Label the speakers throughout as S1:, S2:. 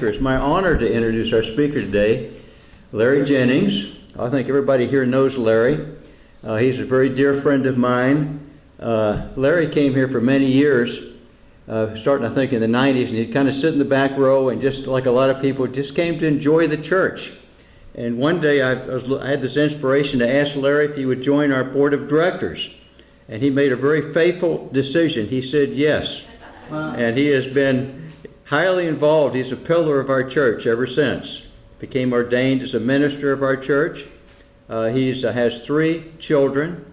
S1: speaker. It's my honor to introduce our speaker today, Larry Jennings. I think everybody here knows Larry. He's a very dear friend of mine. Larry came here for many years, starting I think in the 90s, and he'd kind of sit in the back row and just like a lot of people, just came to enjoy the church. And one day I had this inspiration to ask Larry if he would join our board of directors. And he made a very faithful decision. He said yes. Wow. And he has been highly involved. He's a pillar of our church ever since. Became ordained as a minister of our church. He has 3 children,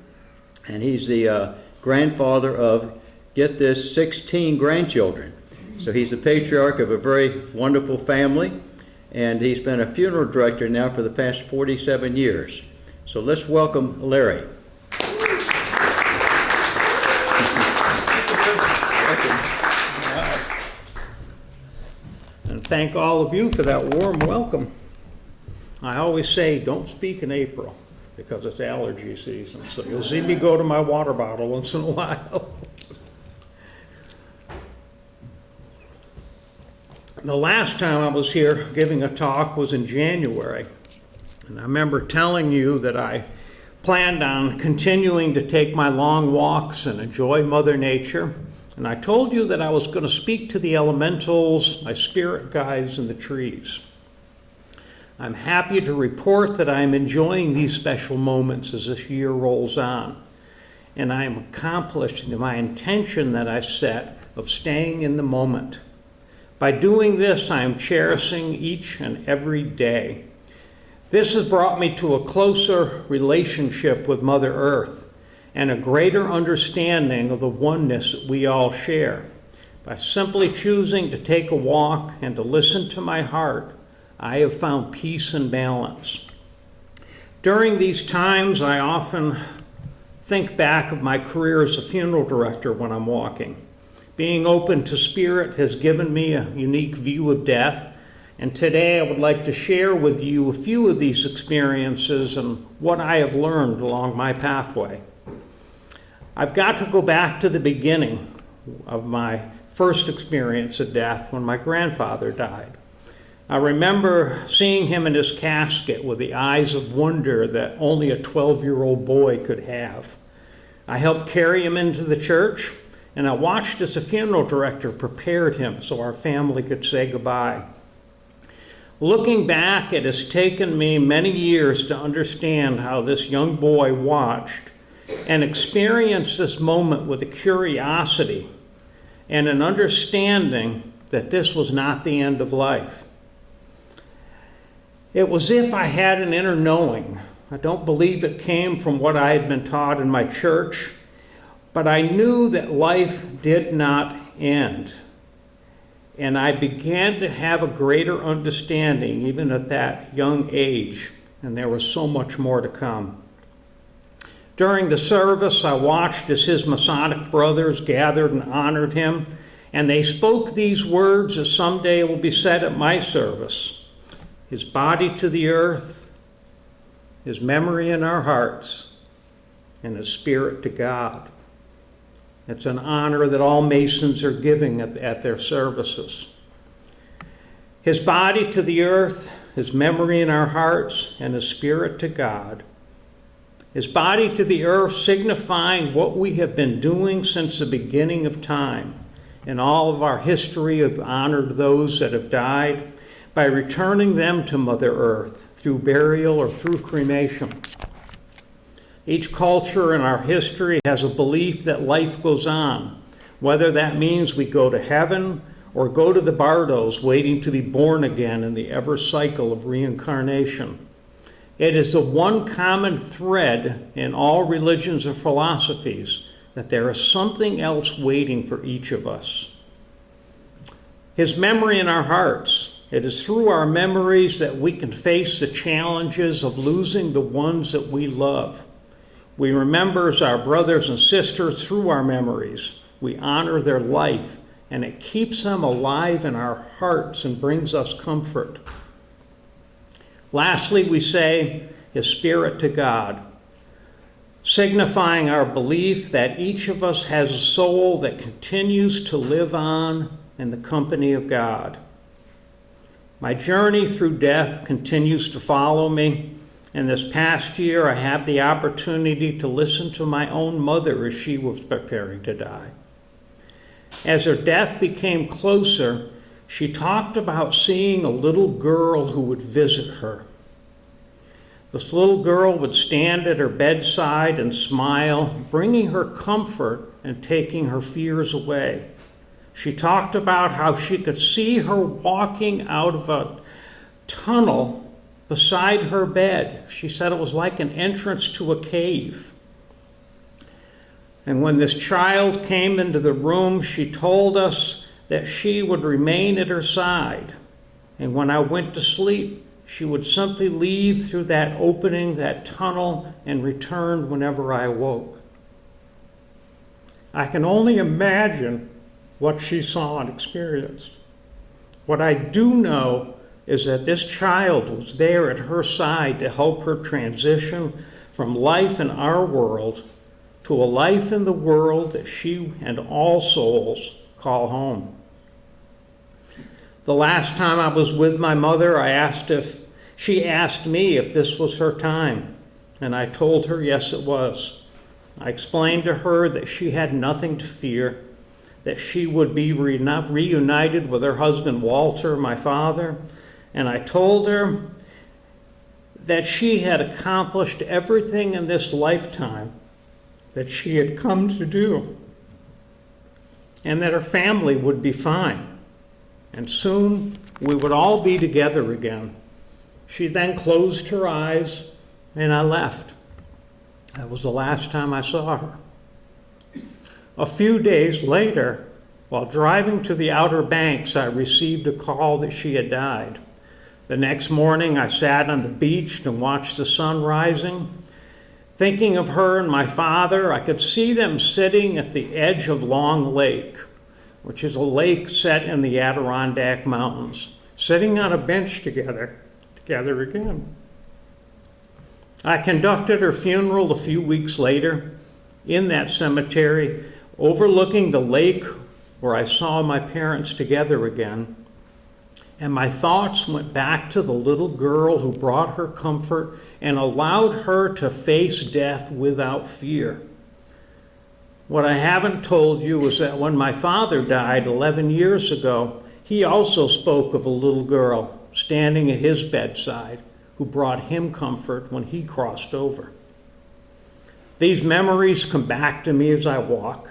S1: and he's the grandfather of, get this, 16 grandchildren. So he's the patriarch of a very wonderful family, and he's been a funeral director now for the past 47 years. So let's welcome Larry.
S2: And thank all of you for that warm welcome. I always say don't speak in April because it's allergy season, so you'll see me go to my water bottle once in a while. The last time I was here giving a talk was in January, and I remember telling you that I planned on continuing to take my long walks and enjoy Mother Nature. And I told you that I was going to speak to the elementals, my spirit guides, and the trees. I'm happy to report that I'm enjoying these special moments as this year rolls on. And I am accomplishing my intention that I set of staying in the moment. By doing this, I am cherishing each and every day. This has brought me to a closer relationship with Mother Earth and a greater understanding of the oneness that we all share. By simply choosing to take a walk and to listen to my heart, I have found peace and balance. During these times, I often think back of my career as a funeral director when I'm walking. Being open to spirit has given me a unique view of death, and today I would like to share with you a few of these experiences and what I have learned along my pathway. I've got to go back to the beginning of my first experience of death when my grandfather died. I remember seeing him in his casket with the eyes of wonder that only a 12-year-old boy could have. I helped carry him into the church, and I watched as the funeral director prepared him so our family could say goodbye. Looking back, it has taken me many years to understand how this young boy watched and experienced this moment with a curiosity and an understanding that this was not the end of life. It was as if I had an inner knowing. I don't believe it came from what I had been taught in my church, but I knew that life did not end. And I began to have a greater understanding even at that young age, and there was so much more to come. During the service, I watched as his Masonic brothers gathered and honored him, and they spoke these words as someday will be said at my service. His body to the earth, his memory in our hearts, and his spirit to God. It's an honor that all Masons are giving at their services. His body to the earth, his memory in our hearts, and his spirit to God. His body to the earth signifying what we have been doing since the beginning of time. In all of our history have honored those that have died by returning them to Mother Earth through burial or through cremation. Each culture in our history has a belief that life goes on, whether that means we go to heaven or go to the bardos waiting to be born again in the ever cycle of reincarnation. It is the one common thread in all religions or philosophies that there is something else waiting for each of us. His memory in our hearts. It is through our memories that we can face the challenges of losing the ones that we love. We remember our brothers and sisters through our memories. We honor their life, and it keeps them alive in our hearts and brings us comfort. Lastly, we say his spirit to God, signifying our belief that each of us has a soul that continues to live on in the company of God. My journey through death continues to follow me, and this past year I had the opportunity to listen to my own mother as she was preparing to die. As her death became closer, she talked about seeing a little girl who would visit her. This little girl would stand at her bedside and smile, bringing her comfort and taking her fears away. She talked about how she could see her walking out of a tunnel beside her bed. She said it was like an entrance to a cave. And when this child came into the room, she told us that she would remain at her side. And when I went to sleep, she would simply leave through that opening, that tunnel, and return whenever I awoke. I can only imagine what she saw and experienced. What I do know is that this child was there at her side to help her transition from life in our world to a life in the world that she and all souls call home. The last time I was with my mother, she asked me if this was her time, and I told her yes, it was. I explained to her that she had nothing to fear, that she would be reunited with her husband Walter, my father, and I told her that she had accomplished everything in this lifetime that she had come to do, and that her family would be fine, and soon we would all be together again. She then closed her eyes, and I left. That was the last time I saw her. A few days later, while driving to the Outer Banks, I received a call that she had died. The next morning, I sat on the beach and watched the sun rising. Thinking of her and my father, I could see them sitting at the edge of Long Lake, which is a lake set in the Adirondack Mountains, sitting on a bench together again. I conducted her funeral a few weeks later in that cemetery, overlooking the lake where I saw my parents together again. And my thoughts went back to the little girl who brought her comfort and allowed her to face death without fear. What I haven't told you is that when my father died 11 years ago, he also spoke of a little girl standing at his bedside who brought him comfort when he crossed over. These memories come back to me as I walk,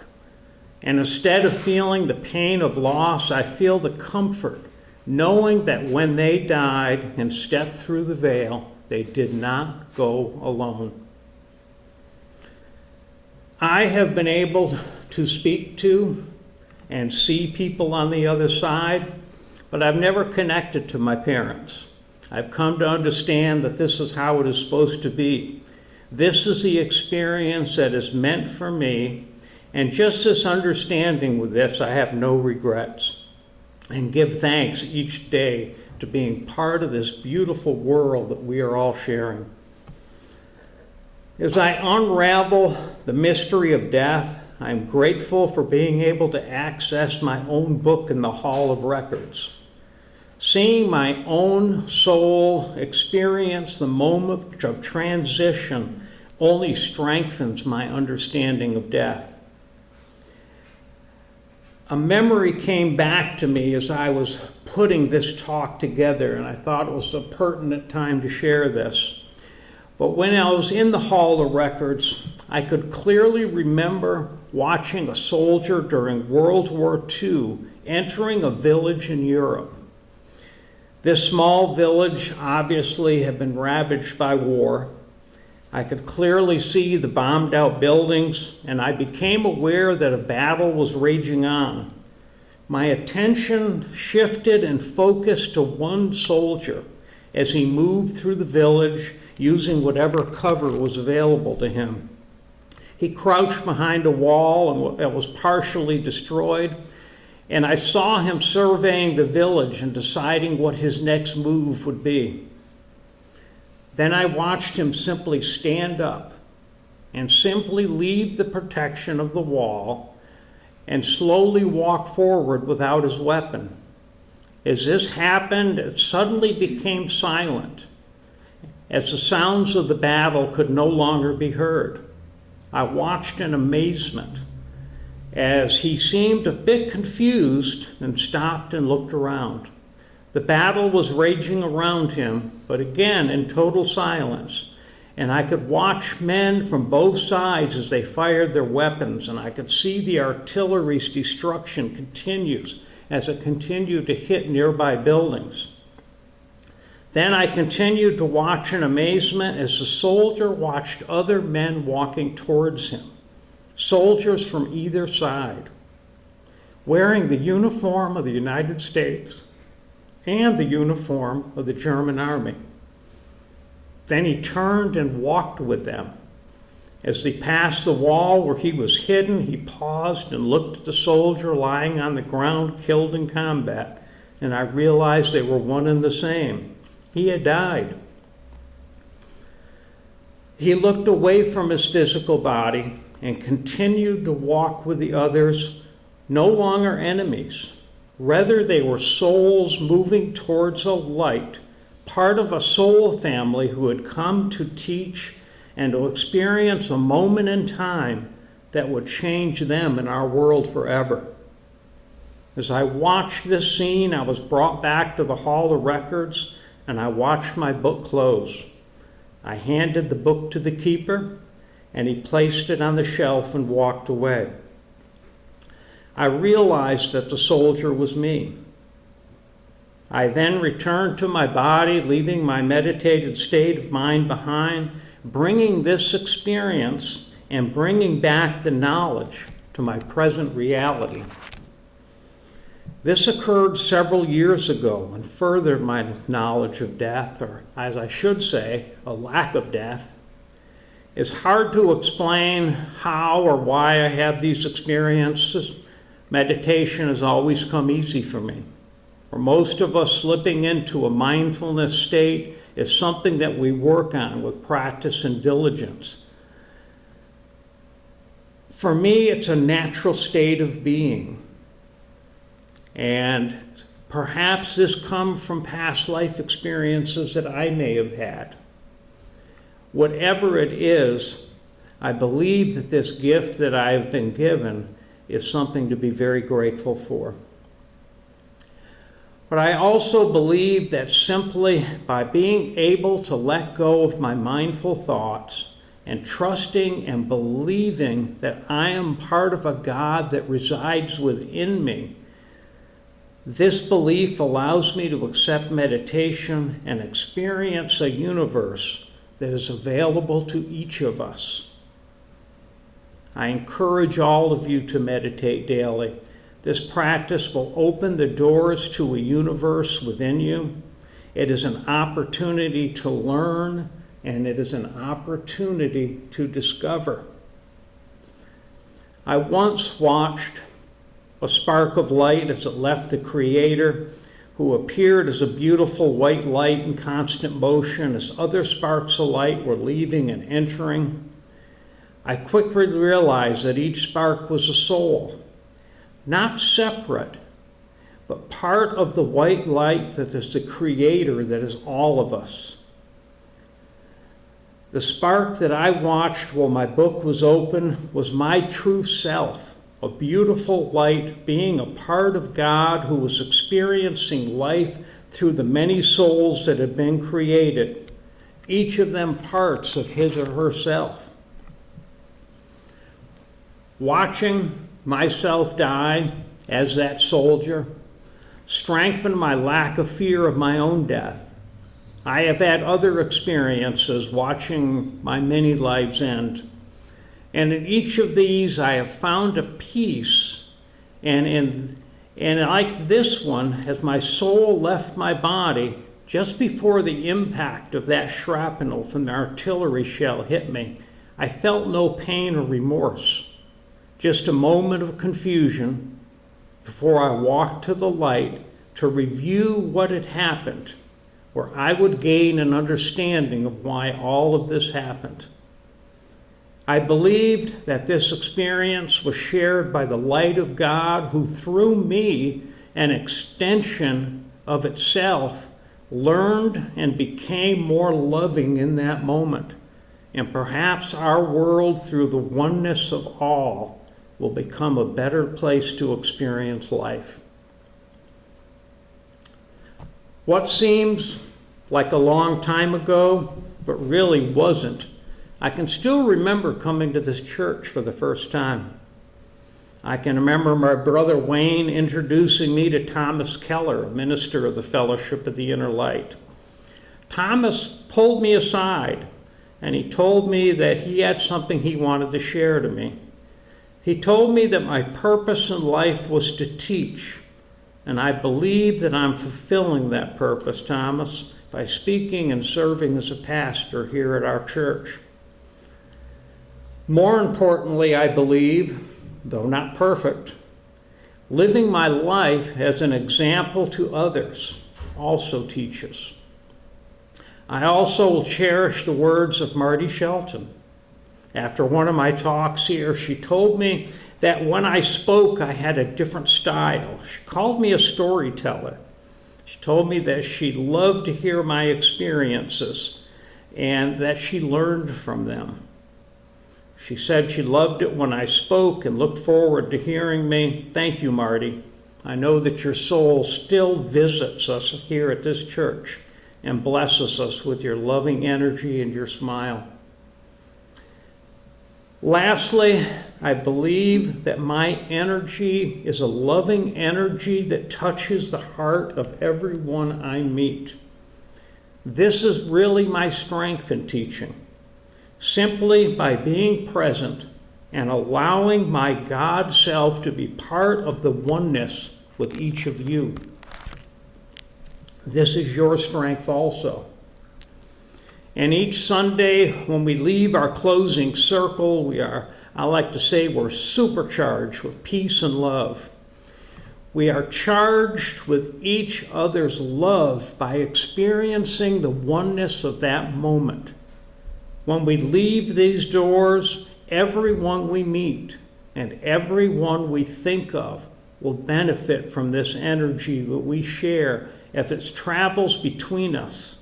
S2: and instead of feeling the pain of loss, I feel the comfort knowing that when they died and stepped through the veil, they did not go alone. I have been able to speak to and see people on the other side, but I've never connected to my parents. I've come to understand that this is how it is supposed to be. This is the experience that is meant for me, and just this understanding with this, I have no regrets, and give thanks each day to being part of this beautiful world that we are all sharing. As I unravel the mystery of death, I'm grateful for being able to access my own book in the Hall of Records. Seeing my own soul experience the moment of transition only strengthens my understanding of death. A memory came back to me as I was putting this talk together, and I thought it was a pertinent time to share this. But when I was in the Hall of Records, I could clearly remember watching a soldier during World War II entering a village in Europe. This small village obviously had been ravaged by war. I could clearly see the bombed out buildings, and I became aware that a battle was raging on. My attention shifted and focused to one soldier as he moved through the village using whatever cover was available to him. He crouched behind a wall that was partially destroyed, and I saw him surveying the village and deciding what his next move would be. Then I watched him simply stand up and simply leave the protection of the wall and slowly walk forward without his weapon. As this happened, it suddenly became silent, as the sounds of the battle could no longer be heard. I watched in amazement as he seemed a bit confused and stopped and looked around. The battle was raging around him, but again in total silence, and I could watch men from both sides as they fired their weapons, and I could see the artillery's destruction continues as it continued to hit nearby buildings. Then I continued to watch in amazement as the soldier watched other men walking towards him, soldiers from either side, wearing the uniform of the United States and the uniform of the German army. Then he turned and walked with them. As they passed the wall where he was hidden, he paused and looked at the soldier lying on the ground, killed in combat, and I realized they were one and the same. He had died. He looked away from his physical body and continued to walk with the others, no longer enemies. Rather, they were souls moving towards a light, part of a soul family who had come to teach and to experience a moment in time that would change them and our world forever. As I watched this scene, I was brought back to the Hall of Records, and I watched my book close. I handed the book to the keeper, and he placed it on the shelf and walked away. I realized that the soldier was me. I then returned to my body, leaving my meditated state of mind behind, bringing this experience and bringing back the knowledge to my present reality. This occurred several years ago and furthered my knowledge of death, or as I should say, a lack of death. It's hard to explain how or why I have these experiences. Meditation has always come easy for me. For most of us, slipping into a mindfulness state is something that we work on with practice and diligence. For me, it's a natural state of being. And perhaps this comes from past life experiences that I may have had. Whatever it is, I believe that this gift that I have been given is something to be very grateful for. But I also believe that simply by being able to let go of my mindful thoughts and trusting and believing that I am part of a God that resides within me, this belief allows me to accept meditation and experience a universe that is available to each of us. I encourage all of you to meditate daily. This practice will open the doors to a universe within you. It is an opportunity to learn, and it is an opportunity to discover. I once watched a spark of light as it left the Creator, who appeared as a beautiful white light in constant motion as other sparks of light were leaving and entering. I quickly realized that each spark was a soul, not separate, but part of the white light that is the Creator that is all of us. The spark that I watched while my book was open was my true self, a beautiful light being a part of God who was experiencing life through the many souls that had been created, each of them parts of his or herself. Watching myself die as that soldier strengthened my lack of fear of my own death. I have had other experiences watching my many lives end. And in each of these, I have found a peace. And like this one, as my soul left my body, just before the impact of that shrapnel from the artillery shell hit me, I felt no pain or remorse. Just a moment of confusion before I walked to the light to review what had happened, where I would gain an understanding of why all of this happened. I believed that this experience was shared by the light of God, who through me, an extension of itself learned and became more loving in that moment. And perhaps our world, through the oneness of all, will become a better place to experience life. What seems like a long time ago, but really wasn't, I can still remember coming to this church for the first time. I can remember my brother Wayne introducing me to Thomas Keller, a minister of the Fellowship of the Inner Light. Thomas pulled me aside, and he told me that he had something he wanted to share to me. He told me that my purpose in life was to teach, and I believe that I'm fulfilling that purpose, Thomas, by speaking and serving as a pastor here at our church. More importantly, I believe, though not perfect, living my life as an example to others also teaches. I also cherish the words of Marty Shelton. After one of my talks here, she told me that when I spoke, I had a different style. She called me a storyteller. She told me that she loved to hear my experiences and that she learned from them. She said she loved it when I spoke and looked forward to hearing me. Thank you, Marty. I know that your soul still visits us here at this church and blesses us with your loving energy and your smile. Lastly, I believe that my energy is a loving energy that touches the heart of everyone I meet. This is really my strength in teaching. Simply by being present and allowing my God self to be part of the oneness with each of you. This is your strength also. And each Sunday when we leave our closing circle, I like to say we're supercharged with peace and love. We are charged with each other's love by experiencing the oneness of that moment. When we leave these doors, everyone we meet and everyone we think of will benefit from this energy that we share as it travels between us.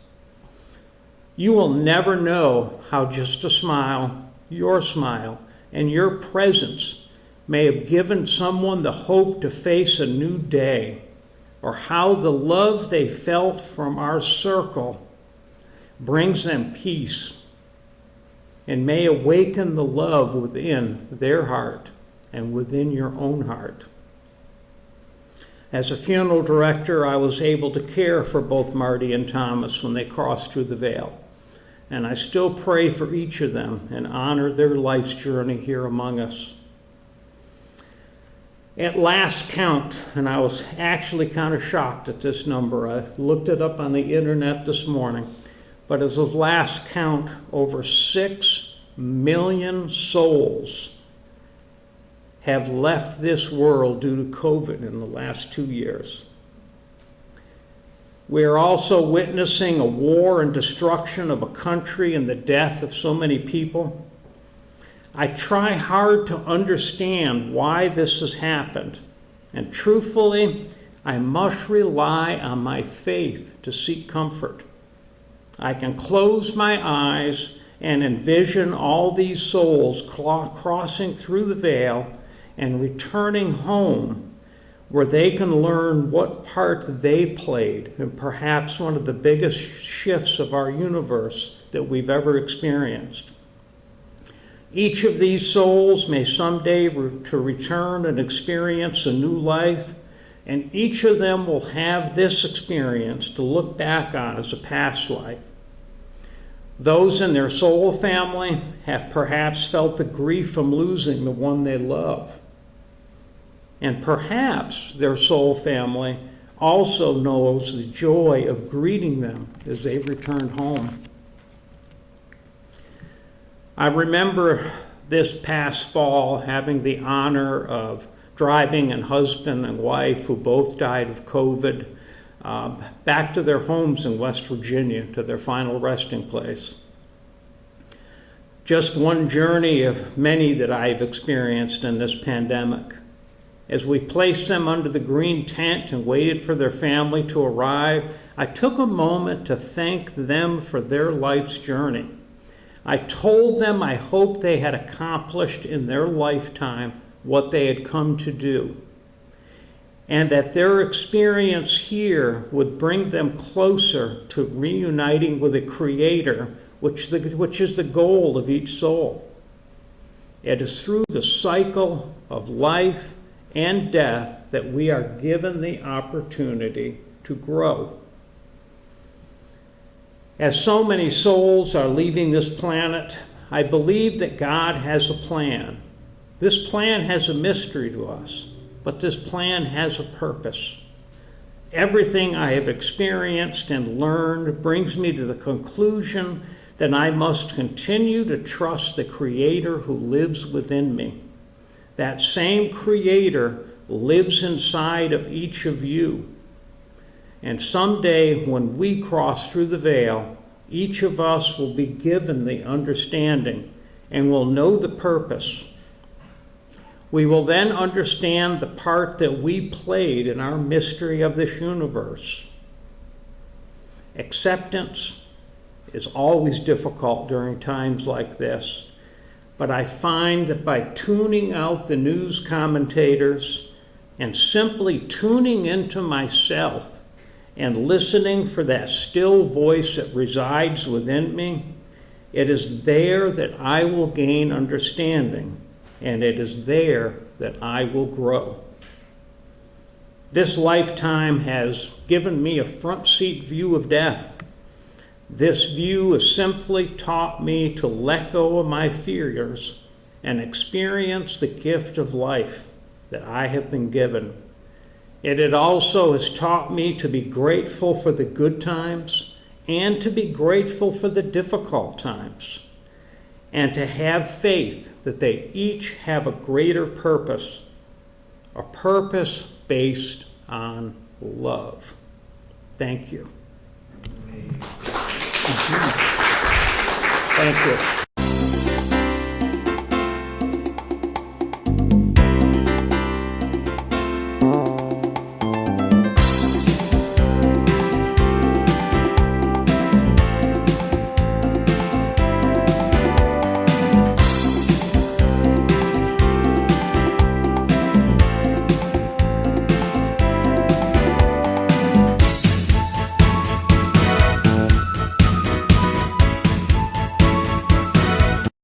S2: You will never know how just a smile, your smile, and your presence may have given someone the hope to face a new day, or how the love they felt from our circle brings them peace and may awaken the love within their heart and within your own heart. As a funeral director, I was able to care for both Marty and Thomas when they crossed through the veil. And I still pray for each of them and honor their life's journey here among us. At last count, and I was actually kind of shocked at this number. I looked it up on the internet this morning. But as of last count, over 6 million souls have left this world due to COVID in the last 2 years. We are also witnessing a war and destruction of a country and the death of so many people. I try hard to understand why this has happened, and truthfully, I must rely on my faith to seek comfort. I can close my eyes and envision all these souls crossing through the veil and returning home, where they can learn what part they played in perhaps one of the biggest shifts of our universe that we've ever experienced. Each of these souls may someday to return and experience a new life, and each of them will have this experience to look back on as a past life. Those in their soul family have perhaps felt the grief from losing the one they love. And perhaps their soul family also knows the joy of greeting them as they return home. I remember this past fall having the honor of driving a husband and wife who both died of COVID back to their homes in West Virginia, to their final resting place. Just one journey of many that I've experienced in this pandemic. As we placed them under the green tent and waited for their family to arrive, I took a moment to thank them for their life's journey. I told them I hoped they had accomplished in their lifetime what they had come to do, and that their experience here would bring them closer to reuniting with the Creator, which is the goal of each soul. It is through the cycle of life and death that we are given the opportunity to grow. As so many souls are leaving this planet, I believe that God has a plan. This plan has a mystery to us, but this plan has a purpose. Everything I have experienced and learned brings me to the conclusion that I must continue to trust the Creator who lives within me. That same Creator lives inside of each of you. And someday when we cross through the veil, each of us will be given the understanding and will know the purpose. We will then understand the part that we played in our mystery of this universe. Acceptance is always difficult during times like this, but I find that by tuning out the news commentators and simply tuning into myself and listening for that still voice that resides within me, it is there that I will gain understanding, and it is there that I will grow. This lifetime has given me a front seat view of death. This view has simply taught me to let go of my fears and experience the gift of life that I have been given. It also has taught me to be grateful for the good times and to be grateful for the difficult times, and to have faith that they each have a greater purpose, a purpose based on love. Thank you. Thank you.